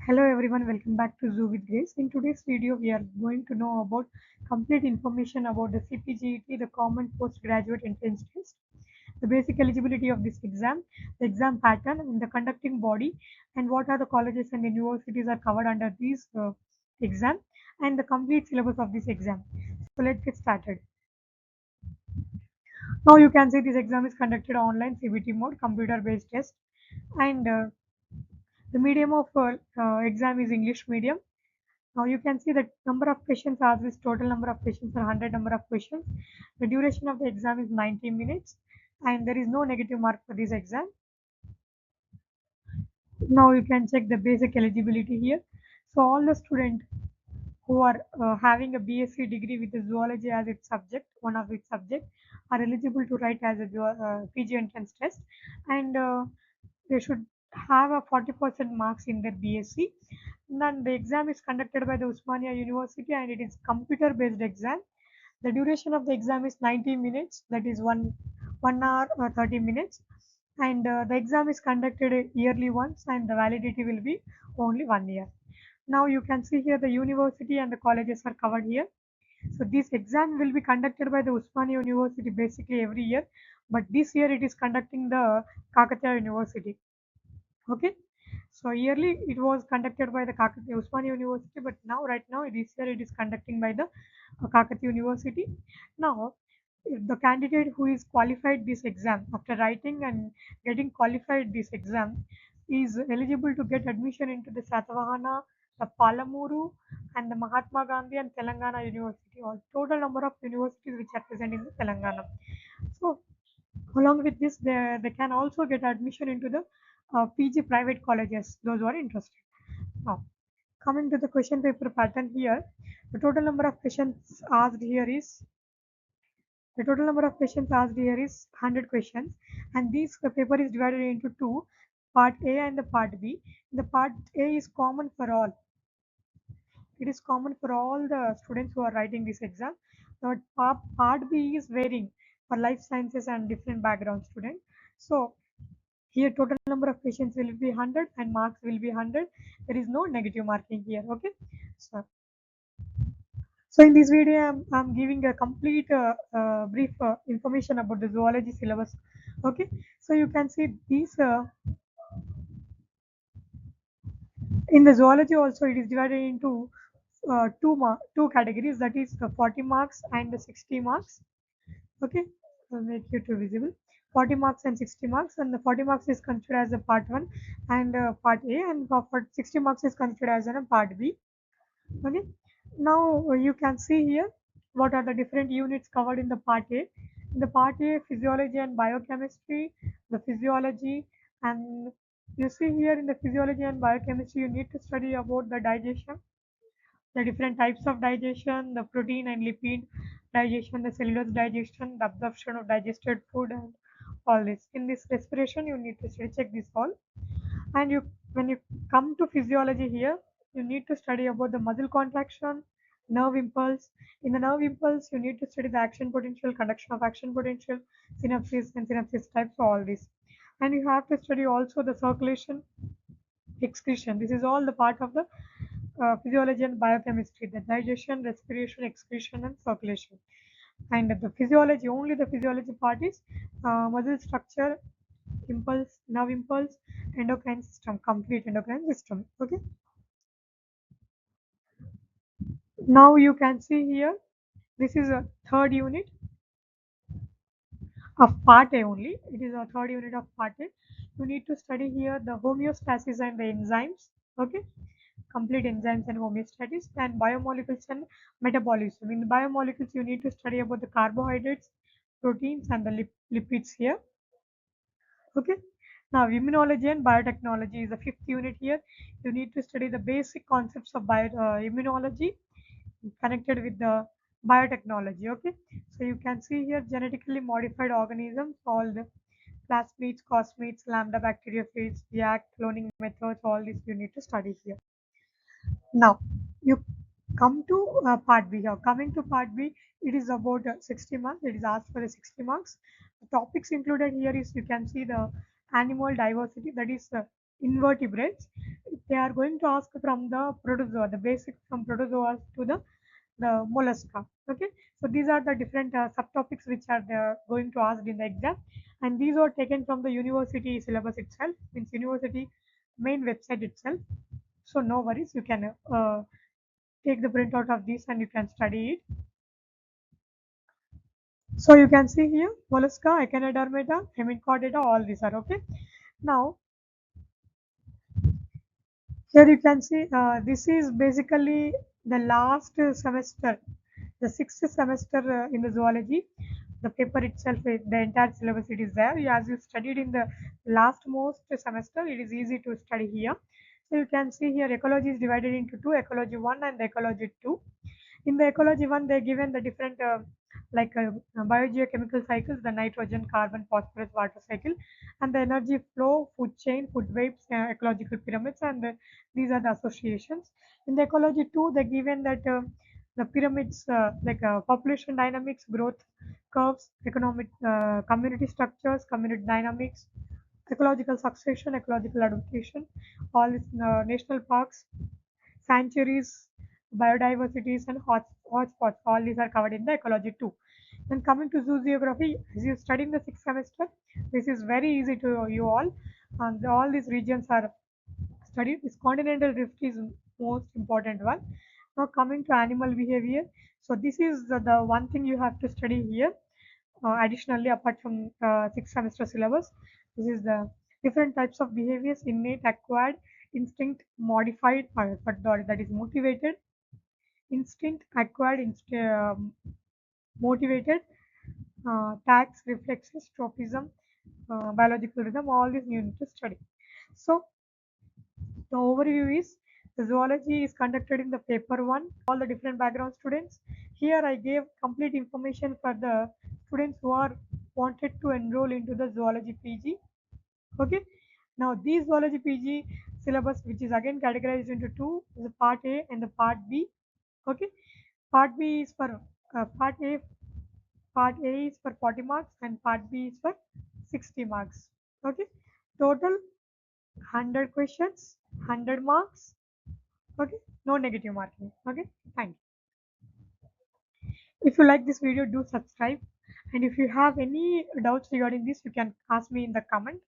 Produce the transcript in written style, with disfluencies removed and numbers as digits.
Hello everyone, welcome back to Zoo with Grace. In today's video, we are going to know about complete information about the CPGET, the Common Postgraduate Entrance Test, the basic eligibility of this exam, the exam pattern, and the conducting body, and what are the colleges and universities are covered under this exam, and the complete syllabus of this exam. So let's get started. Now you can see this exam is conducted online CBT mode, computer-based test, and the medium of exam is English medium. Now you can see that number of questions asked is total number of questions are 100 number of questions. The duration of the exam is 90 minutes and there is no negative mark for this exam. Now you can check the basic eligibility here. So all the students who are having a BSc degree with the zoology as its subject, one of its subject, are eligible to write as a PG entrance test, and they should have a 40% marks in their BSc. Then the exam is conducted by the Usmania University and it is computer based exam. The duration of the exam is 90 minutes, that is one hour or 30 minutes, and the exam is conducted yearly once and the validity will be only 1 year. Now you can see here the university and the colleges are covered here. So this exam will be conducted by the Usmania University basically every year, but this year it is conducting the Kakatiya University. Okay, so yearly it was conducted by the Kakatiya Usmania University, but now right now this year it is conducting by the Kakatiya University. Now, if the candidate who is qualified this exam after writing and getting qualified this exam is eligible to get admission into the Satavahana, the Palamuru, and the Mahatma Gandhi and Telangana University, or total number of universities which are present in the Telangana. So along with this, they can also get admission into the PG private colleges, those who are interested. Now, coming to the question paper pattern here, the total number of questions asked here is the total number of questions asked here is 100 questions, and this paper is divided into two, part A and the part B. The part A is common for all. It is common for all the students who are writing this exam. But part B is varying for life sciences and different background students. So here total number of questions will be 100 and marks will be 100. There is no negative marking here. Okay. So in this video, I'm giving a complete brief information about the zoology syllabus. Okay. So you can see these in the zoology also it is divided into two categories, that is the 40 marks and the 60 marks. Okay, I'll make it visible. 40 marks and 60 marks, and the 40 marks is considered as a part 1 and part A, and for 60 marks is considered as a part B. Okay, now you can see here what are the different units covered in the part A. In the part A, physiology and biochemistry, the physiology, and you see here in the physiology and biochemistry you need to study about the digestion, the different types of digestion, the protein and lipid digestion, the cellulose digestion, the absorption of digested food, and all this. In this respiration, you need to check this all. And when you come to physiology here, you need to study about the muscle contraction, nerve impulse. In the nerve impulse, you need to study the action potential, conduction of action potential, synapses and synapses types, all this. And you have to study also the circulation, excretion. This is all the part of the physiology and biochemistry, the digestion, respiration, excretion, and circulation. And the physiology, only the physiology part is muscle structure, impulse, nerve impulse, endocrine system, complete endocrine system. Okay. Now you can see here, this is a third unit of part A only. It is a third unit of part A. You need to study here the homeostasis and the enzymes. Okay, complete enzymes and homeostasis, and biomolecules and metabolism. In the biomolecules, you need to study about the carbohydrates, proteins, and the lipids here. Okay. Now, immunology and biotechnology is the fifth unit here. You need to study the basic concepts of immunology connected with the biotechnology. Okay. So you can see here genetically modified organisms, all the plasmids, cosmids, lambda bacteriophages, Yak, cloning methods, all this you need to study here. Now, you come to part B here. Coming to part B, it is about 60 marks. It is asked for the 60 marks. The topics included here is, you can see the animal diversity, that is invertebrates, they are going to ask from the protozoa, the basics from protozoa to the mollusca. Okay, so these are the different subtopics which are going to ask in the exam, and these are taken from the university syllabus itself, means university main website itself. So no worries, you can take the printout of this and you can study it. So you can see here mollusca, echinodermata, hemichordata, all these are okay. Now here you can see this is basically the last semester, the sixth semester in the zoology. The paper itself, the entire syllabus, it is there. As you studied in the last most semester, it is easy to study here. So you can see here ecology is divided into two, ecology 1 and ecology 2. In the ecology 1, they given the different biogeochemical cycles, the nitrogen, carbon, phosphorus, water cycle, and the energy flow, food chain, food webs, ecological pyramids, and these are the associations. In the ecology 2, they given that the pyramids, population dynamics, growth curves, economic community structures, community dynamics, ecological succession, ecological adaptation, all these national parks, sanctuaries, biodiversities, and hotspots. All these are covered in the ecology too. Then coming to zoo geography, as you study in the sixth semester, this is very easy to you all. And all these regions are studied. This continental drift is most important one. Now coming to animal behavior, so this is the one thing you have to study here. Additionally, apart from sixth semester syllabus, this is the different types of behaviors: innate, acquired, instinct, modified, but that is motivated, instinct, acquired, motivated, tax, reflexes, tropism, biological rhythm. All these you need to study. So the overview is the zoology is conducted in the paper one, all the different background students. Here I gave complete information for the students who are wanted to enroll into the zoology PG. Okay. Now these zoology PG syllabus, which is again categorized into two, the part A and the part B. Okay. Part B is for part A. Part A is for 40 marks and part B is for 60 marks. Okay. Total 100 questions, 100 marks. Okay, no negative marking. Okay, thank you. If you like this video, do subscribe, and if you have any doubts regarding this, you can ask me in the comment.